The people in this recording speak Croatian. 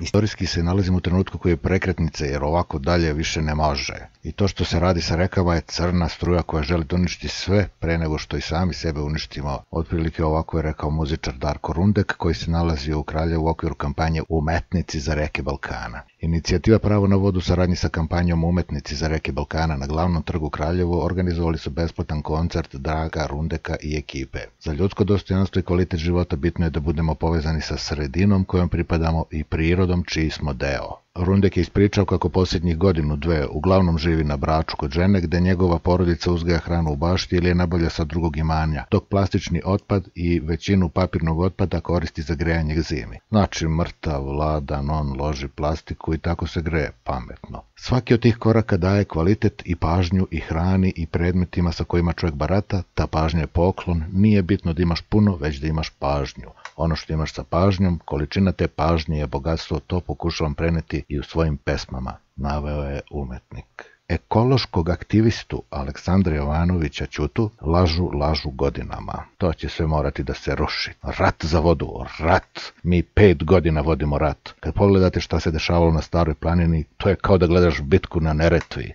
Istorijski se nalazimo u trenutku koji je prekretnice, jer ovako dalje više ne može. I to što se radi sa rekama je crna struja koja želi da uništi sve pre nego što i sami sebe uništimo. Otprilike ovako je rekao muzičar Darko Rundek, koji se nalazio u Kraljevu u okviru kampanje Umetnici za reke Balkana. Inicijativa Pravo na vodu u saradnji sa kampanjom Umetnici za reke Balkana na glavnom trgu Kraljevu organizovali su besplatan koncert Draga Rundeka i ekipe. Za ljudsko dostojanstvo i kvalitet života bitno je da budemo povezani sa sredinom kojom pripadamo i prirodom čiji smo deo. Rundek je ispričao kako posljednjih godinu, dve uglavnom živi na Braču kod žene, gde njegova porodica uzgaja hranu u bašti ili je nabavlja sa drugog imanja, dok plastični otpad i većinu papirnog otpada koristi za grejanje zimi. Znači, mrtav, ladan, on loži plastiku i tako se greje pametno. Svaki od tih koraka daje kvalitet i pažnju i hrani i predmetima sa kojima čovjek barata, ta pažnja je poklon, nije bitno da imaš puno, već da imaš pažnju. Ono što imaš sa pažnjom, količina te pažnje je bogatstvo, to pokušavam preneti i u svojim pesmama, naveo je umetnik. Ekološkog aktivistu Aleksandra Jovanovića Ćutu lažu godinama. To će sve morati da se ruši. Rat za vodu, rat. Mi 5 godina vodimo rat. Kad pogledate šta se dešavalo na Staroj planini, to je kao da gledaš bitku na Neretvi.